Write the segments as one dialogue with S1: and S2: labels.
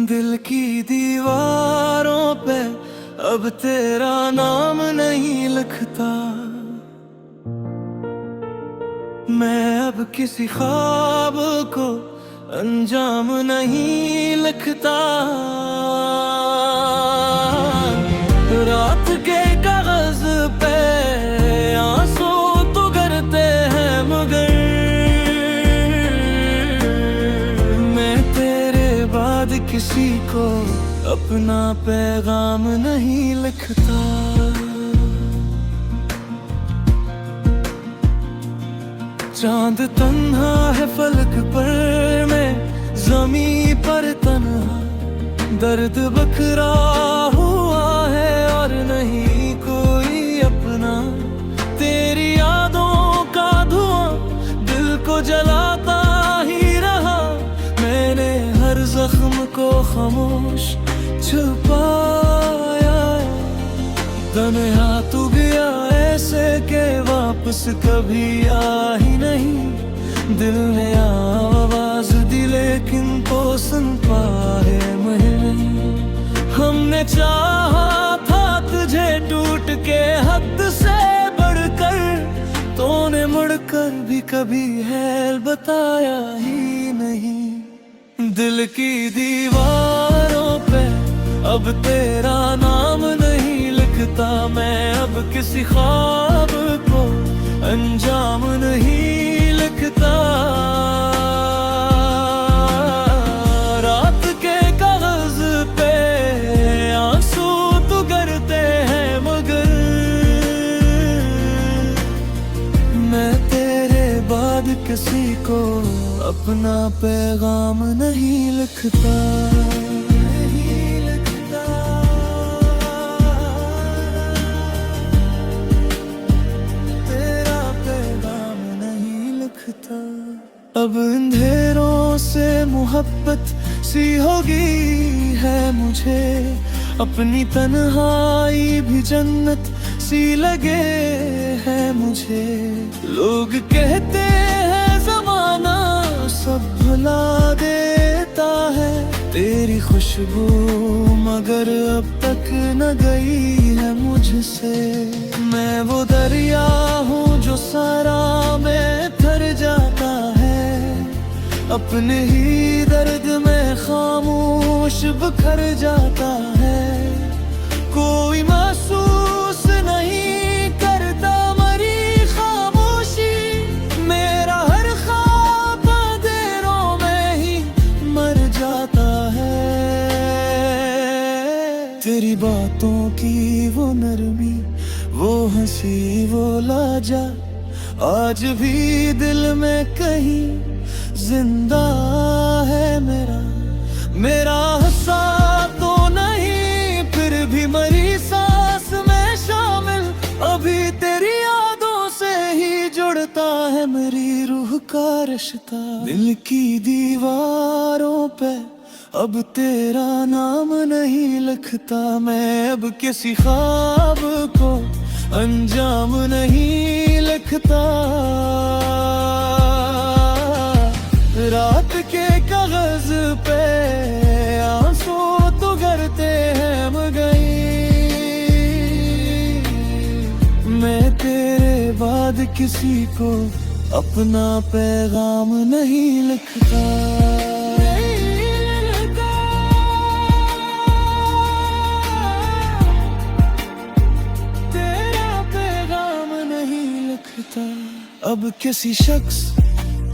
S1: दिल की दीवारों पे अब तेरा नाम नहीं लिखता, मैं अब किसी ख्वाब को अंजाम नहीं लिखता। रात के कागज पे आंसू तो गिरते हैं, मगर मैं तेरे बाद किसी को अपना पैगाम नहीं लिखता। चांद तन्हा है फलक पर, मैं ज़मीं पर तन्हा, दर्द बखरा हुआ है और नहीं कोई अपना। तेरी यादों का धुआं दिल को जलाता ही रहा, मैंने हर जख्म को खामोश छुपाया। तन्हा तू गया ऐसे के वापस कभी आ ही नहीं, दिल ने आवाज दी लेकिन तो सुन पाए मैं नहीं। हमने चाहा था तुझे टूट के हद से बढ़कर, तूने मुड़कर भी कभी है बताया ही नहीं। दिल की दीवारों पे अब तेरा नाम नहीं लिखता, मैं अब किसी ख्वाब को अंजाम नहीं लिखता। रात के कागज पे आंसू तो गिरते हैं, मगर मैं तेरे बाद किसी को अपना पैगाम नहीं लिखता। अब अंधेरों से मोहब्बत सी होगी है मुझे, अपनी तन्हाई भी जन्नत सी लगे है मुझे। लोग कहते हैं ज़माना सब भुला देता है, तेरी खुशबू मगर अब तक न गई है मुझसे। मैं वो दरिया हूँ जो सारा में थर जाता है, अपने ही दर्द में खामोश बिखर जाता है। कोई महसूस नहीं करता मरी खामोशी, मेरा हर ख्वाब अंधेरों में ही मर जाता है। तेरी बातों की वो नरमी, वो हंसी, वो लाजा, आज भी दिल में कहीं जिंदा है मेरा। मेरा हिस्सा तो नहीं फिर भी मरी सांस में शामिल, अभी तेरी यादों से ही जुड़ता है मेरी रूह का रिश्ता। दिल की दीवारों पे अब तेरा नाम नहीं लिखता, मैं अब किसी ख्वाब को अंजाम नहीं लिखता। रात के कागज पे आंसू तो गिरते हैं, मगर मैं तेरे बाद किसी को अपना पैगाम नहीं लिखता। अब किसी शख्स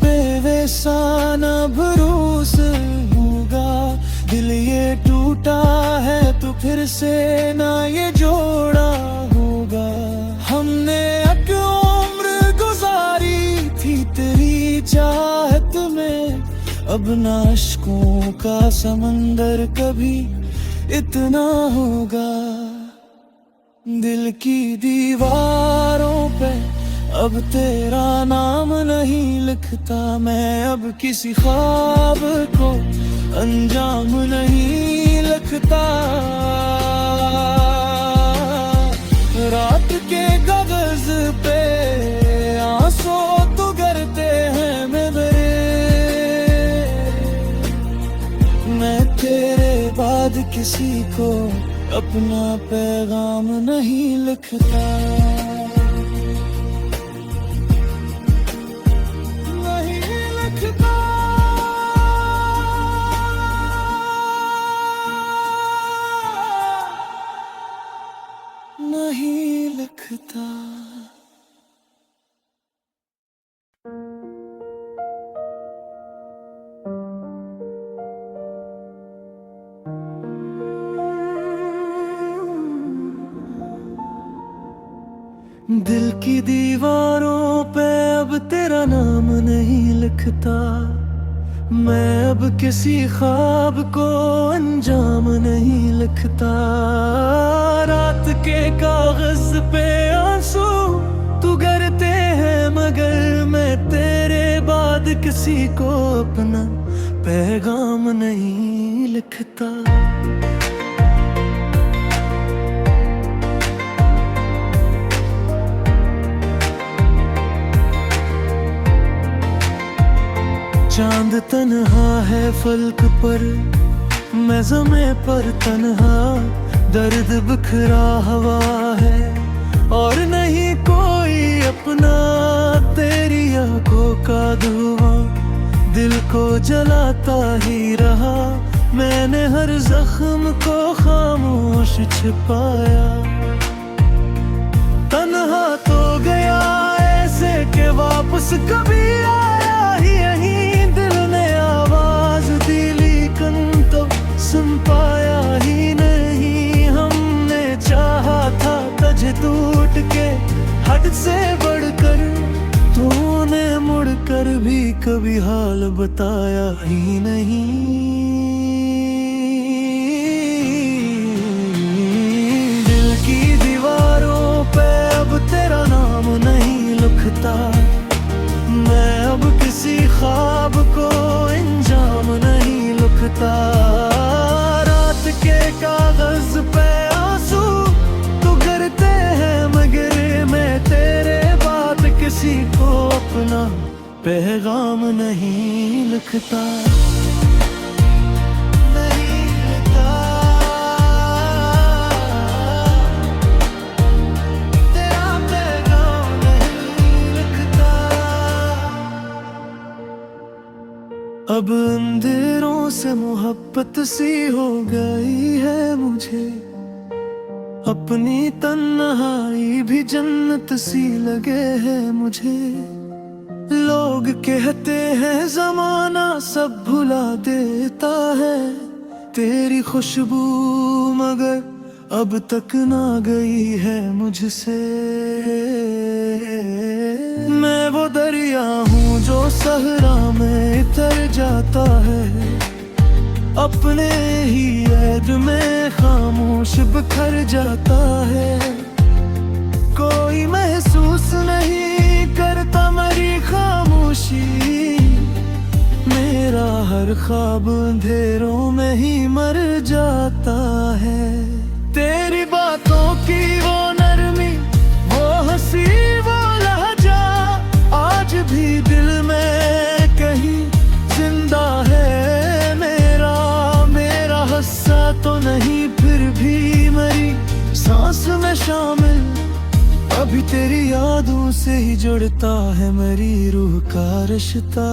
S1: पे वैसा न भरोसा होगा, दिल ये टूटा है तो फिर से ना ये जोड़ा होगा। हमने एक उम्र गुजारी थी तेरी चाहत में, अब ना अश्कों का समंदर कभी इतना होगा। दिल की दीवारों पे अब तेरा नाम नहीं लिखता, मैं अब किसी ख्वाब को अंजाम नहीं लिखता। रात के कागज पे आंसू तो गिरते हैं, मैं तेरे को अपना पैगाम नहीं लिखता, नहीं लिखता। नहीं लिखता। दिल की दीवारों पे अब तेरा नाम नहीं लिखता, मैं अब किसी ख्वाब को अंजाम नहीं लिखता। रात के कागज पे आंसू तू करते हैं, मगर मैं तेरे बाद किसी को अपना पैगाम नहीं लिखता। चांद तन्हा है फलक पर, मैं ज़मे पर तन्हा, दर्द बिखरा हवा है और नहीं कोई अपना। तेरी आंखों का धुआं दिल को जलाता ही रहा, मैंने हर जख्म को खामोश छिपाया। तन्हा तो गया ऐसे के वापस कभी आया ही नहीं, सुन पाया ही नहीं। हमने चाहा था तुझे टूट के हद से बढ़कर, तूने मुड़कर भी कभी हाल बताया ही नहीं। दिल की दीवारों पे अब तेरा नाम नहीं लिखता, मैं अब किसी ख्वाब को अंजाम नहीं लिखता। के कागज पे आंसू तू करते हैं, मगर मैं तेरे बाद किसी को अपना पैगाम नहीं लिखता, नहीं लिखता। तेरा पैगाम नहीं लिखता। अब अंधेरों से मोहब्बत सी हो गई है मुझे, अपनी तन्हाई भी जन्नत सी लगे है मुझे। लोग कहते हैं जमाना सब भुला देता है तेरी खुशबू, मगर अब तक ना गई है मुझसे। मैं वो दरिया हूँ जो सहरा में तर जाता है, अपने ही ऐद में खामोश बिखर जाता है। कोई महसूस नहीं करता मेरी खामोशी, मेरा हर ख्वाब अंधेरों में ही मर जाता है। तेरी बातों की वो नरमी, वो हंसी, वो लहजा आज भी दिल में कहीं जिंदा है मेरा। मेरा हिस्सा तो नहीं फिर भी मेरी सांस में शामिल, अभी तेरी यादों से ही जुड़ता है मेरी रूह का रिश्ता।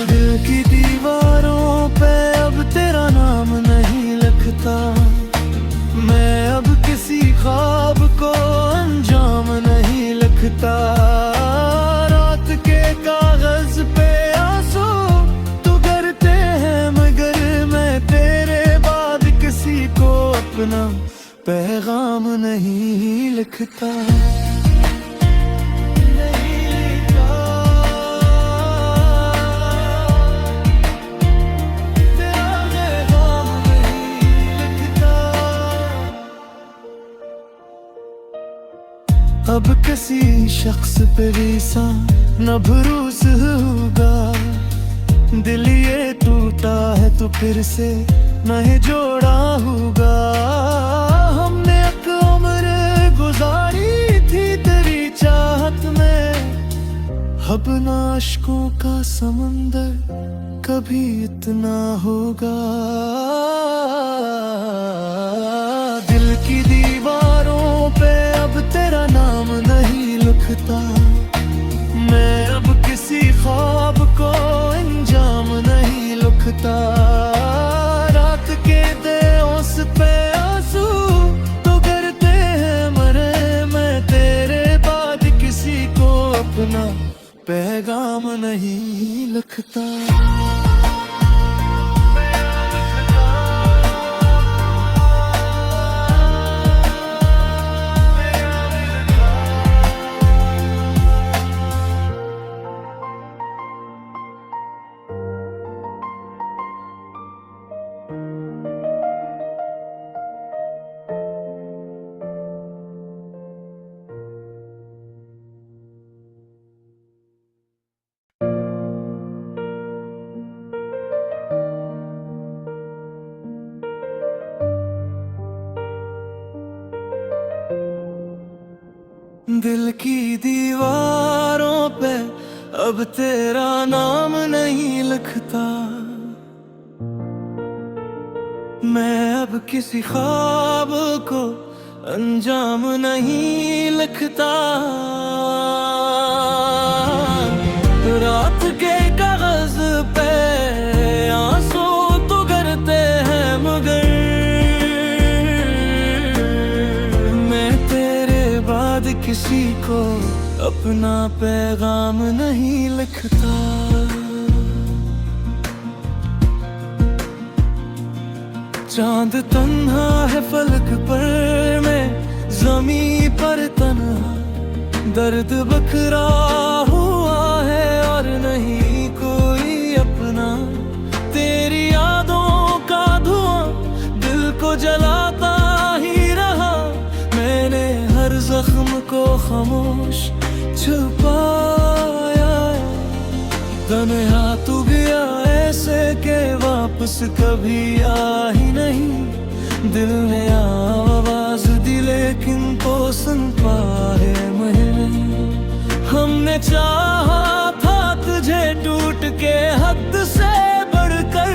S1: दिल की दीवारों पे अब तेरा नाम नहीं लिखता, मैं अब किसी ख्वाब को अंजाम नहीं लिखता। रात के कागज पे आंसू तू करते हैं, मगर मैं तेरे बाद किसी को अपना पैगाम नहीं लिखता। अब किसी शख्स पे भी सा न भरोसा होगा, दिल ये टूटा है तो फिर से नहीं जोड़ा होगा। हमने एक उम्र गुजारी थी तेरी चाहत में, अब अब ना अश्कों का समंदर कभी इतना होगा। दिल की दीवारों पे अब तेरा नाम नहीं लिखता, मैं अब किसी ख्वाब को अंजाम नहीं लिखता। रात के ओस पे आंसू तो गिरते हैं मरे, मैं तेरे बाद किसी को अपना पैगाम नहीं लिखता। दिल की दीवारों पे अब तेरा नाम नहीं लिखता, मैं अब किसी ख्वाब को अंजाम नहीं लिखता। रात के कागज पे आंसू तो गिरते हैं मगर मैं तेरे बाद किसी को अपना पैगाम नहीं लिखता। चांद तन्हा है फलक पर, मैं ज़मीं पर तन्हा, दर्द बखरा हुआ है और नहीं कोई अपना। तेरी यादों का धुआं दिल को जलाता ही रहा, मैंने हर जख्म को खामोश छुपाया। तन्हा तू गया ऐसे के वापस कभी आ ही नहीं, दिल ने आवाज दी लेकिन तो सुन पाए मैं। हमने चाहा था तुझे टूट के हद से बढ़कर,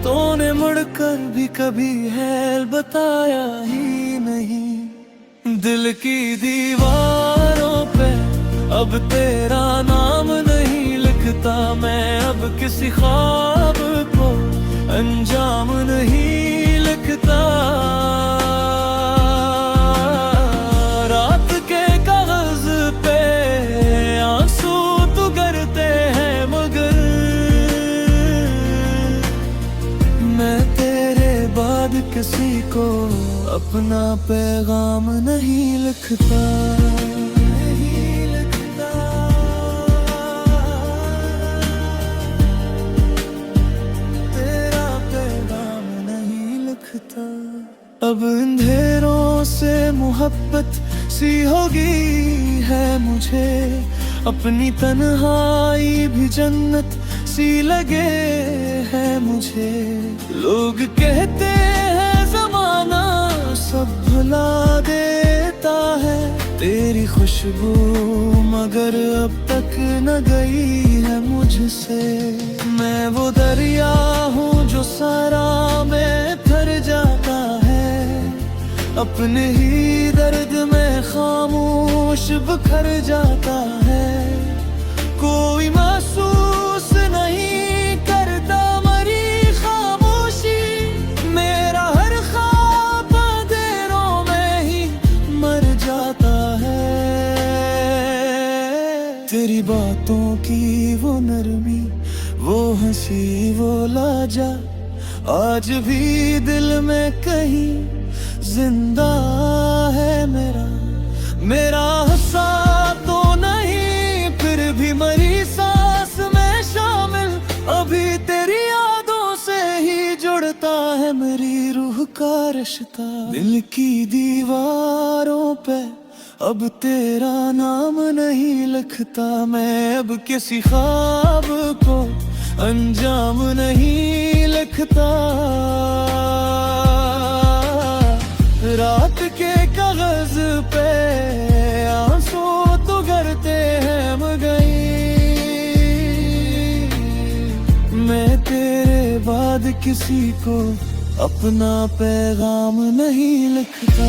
S1: तूने मुड़कर भी कभी हैल बताया ही नहीं। दिल की दीवारों पे अब तेरा नाम नहीं लिखता, मैं अब किसी ख्वाब को अंजाम नहीं लिखता। रात के कागज पे आंसू तो गिरते हैं मगर मैं तेरे बाद किसी को अपना पैगाम नहीं लिखता। अब अंधेरों से मोहब्बत सी होगी है मुझे, अपनी तन्हाई भी जन्नत सी लगे है मुझे। लोग कहते हैं ज़माना सब भुला देता है, तेरी खुशबू मगर अब तक न गई है मुझसे। मैं वो दरिया हूँ जो सारा में भर जाता है, अपने ही दर्द में खामोश बिखर जाता है। कोई महसूस नहीं करता मरी खामोशी, मेरा हर ख्वाब अंधेरों में ही मर जाता है। तेरी बातों की वो नरमी, वो हंसी, वो लाजा आज भी दिल में कहीं जिंदा है मेरा हंसा तो नहीं फिर भी मरी सांस में शामिल, अभी तेरी यादों से ही जुड़ता है मेरी रूह का रिश्ता। दिल की दीवारों पे अब तेरा नाम नहीं लिखता, मैं अब किसी ख्वाब को अंजाम नहीं लिखता। रात के कागज पे आंसू तो गिरते हैं मगर बाद किसी को अपना पैगाम नहीं लिखता।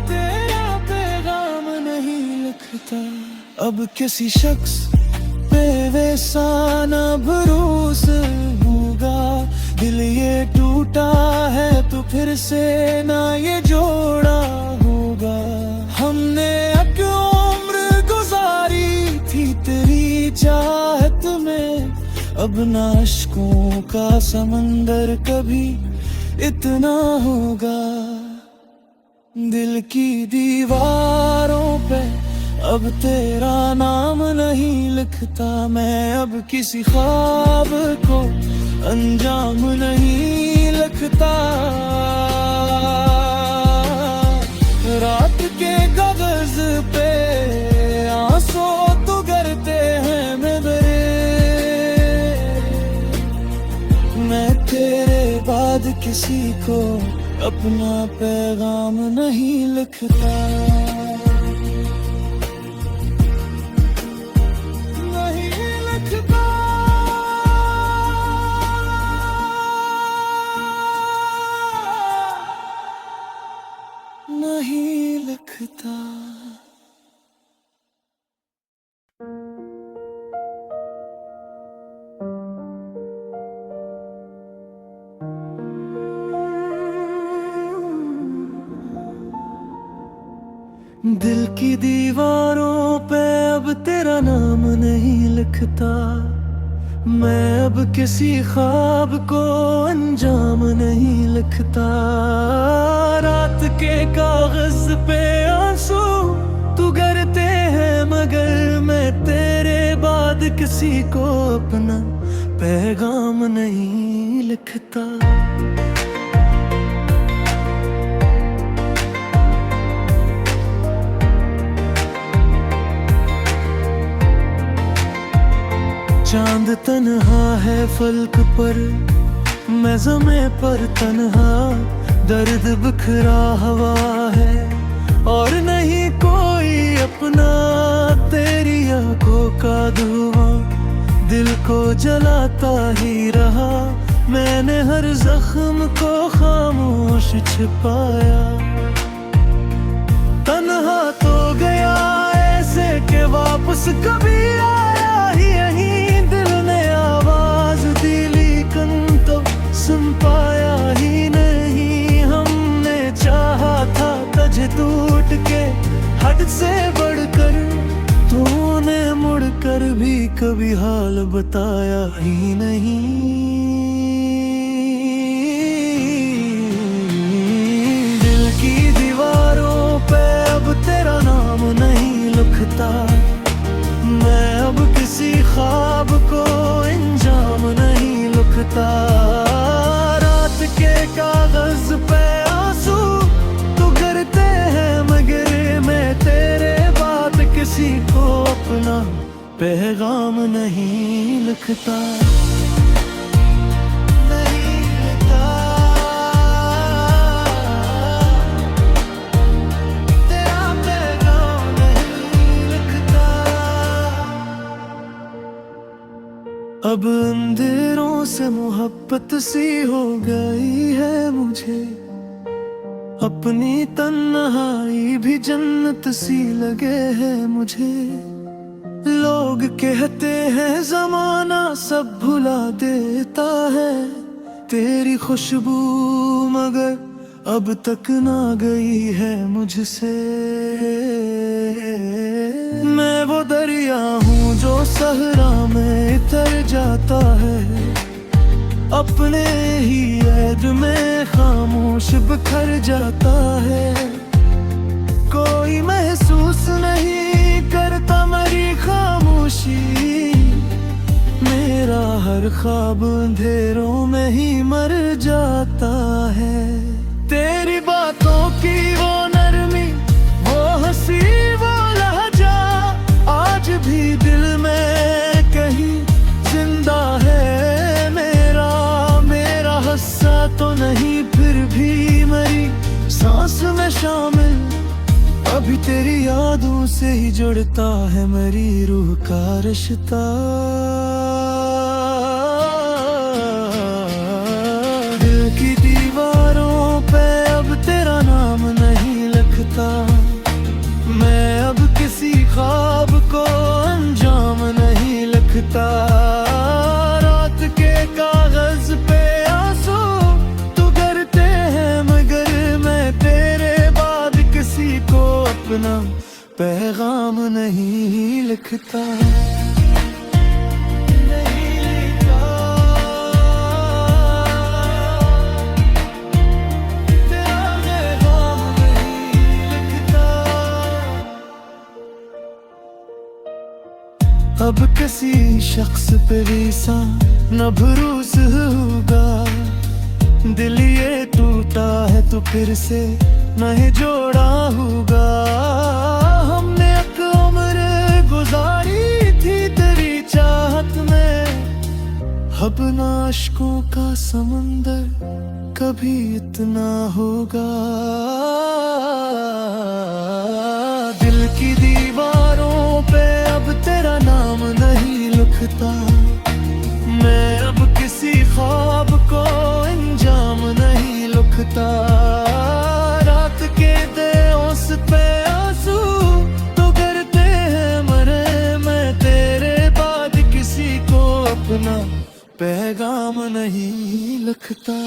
S1: तेरा पैगाम नहीं लिखता। अब किसी शख्स पे वैसा न भरोसा होगा। दिल ये टूटा है तो फिर से ना ये जोड़ा होगा। हमने एक उम्र गुजारी थी तेरी चाहत में, अब ना अश्कों का समंदर कभी इतना होगा। दिल की दीवारों पे अब तेरा नाम नहीं लिखता। मैं अब किसी ख्वाब को अंजाम नहीं लिखता। रात के कागज पे आंसू तो गिरते हैं मेरे। मैं तेरे बाद किसी को अपना पैगाम नहीं लिखता। नहीं लिखता। दिल की दीवारों पे अब तेरा नाम नहीं लिखता। मैं अब किसी ख्वाब को अंजाम नहीं लिखता। रात के कागज पे आंसू तू गिरते हैं, मगर मैं तेरे बाद किसी को अपना पैगाम नहीं लिखता। चांद तन्हा है फलक पर, मैं ज़मे पर तन्हा। दर्द बिखरा हवा है और नहीं कोई अपना। तेरी आंखों का धुआं दिल को जलाता ही रहा। मैंने हर जख्म को खामोश छिपाया। तन्हा तो गया ऐसे के वापस कभी आया ही नहीं। सुन पाया ही नहीं। हमने चाहा था तुझे टूट के हद से बढ़कर, तूने मुड़कर भी कभी हाल बताया ही नहीं। दिल की दीवारों पे अब तेरा नाम नहीं लिखता। मैं अब किसी ख्वाब को अंजाम नहीं लिखता। के कागज पे आंसू तो गिरते हैं, मगर मैं तेरे बाद किसी को अपना पैगाम नहीं लिखता। नहीं लिखता। तेरा पैगाम नहीं लिखता। अब अंधेरों से मोहब्बत सी हो गई है मुझे। अपनी तन्हाई भी जन्नत सी लगे है मुझे। लोग कहते हैं जमाना सब भुला देता है तेरी खुशबू, मगर अब तक ना गई है मुझसे। मैं वो दरिया हूँ जो सहरा में तर जाता है। अपने ही ऐद में खामोश बिखर जाता है। कोई महसूस नहीं करता मेरी खामोशी। मेरा हर ख्वाब अंधेरों में ही मर जाता है। तेरी बातों की वो नरमी, वो हंसी, वो लहजा आज भी दिल में कहीं जिंदा है। मेरा हस्सा तो नहीं, फिर भी मेरी सांस में शामिल अभी तेरी यादों से ही जुड़ता है मेरी रूह का रिश्ता। दिल की दीवारों पे अब तेरा नाम नहीं लिखता, मैं अब किसी ख्वाब को अंजाम नहीं लिखता। रात के कागज पे आंसू तो गिरते हैं, मगर मैं तेरे बाद किसी को अपना पैगाम नहीं लिखता। अब किसी शख्स पे रीसा न भरोस होगा, दिल ये टूटा है तो फिर से नहीं जोड़ा होगा। हमने एक उम्र गुजारी थी तेरी चाहत में, अब ना अश्कों का समंदर कभी इतना होगा। दिल की दीवारों पे अब तेरा नाम नहीं लिखता, मैं अब किसी ख्वाब को अंजाम नहीं लिखता। रात के देओस पे आंसू तो गिरते हैं, मरे मैं तेरे बाद किसी को अपना पैगाम नहीं लिखता।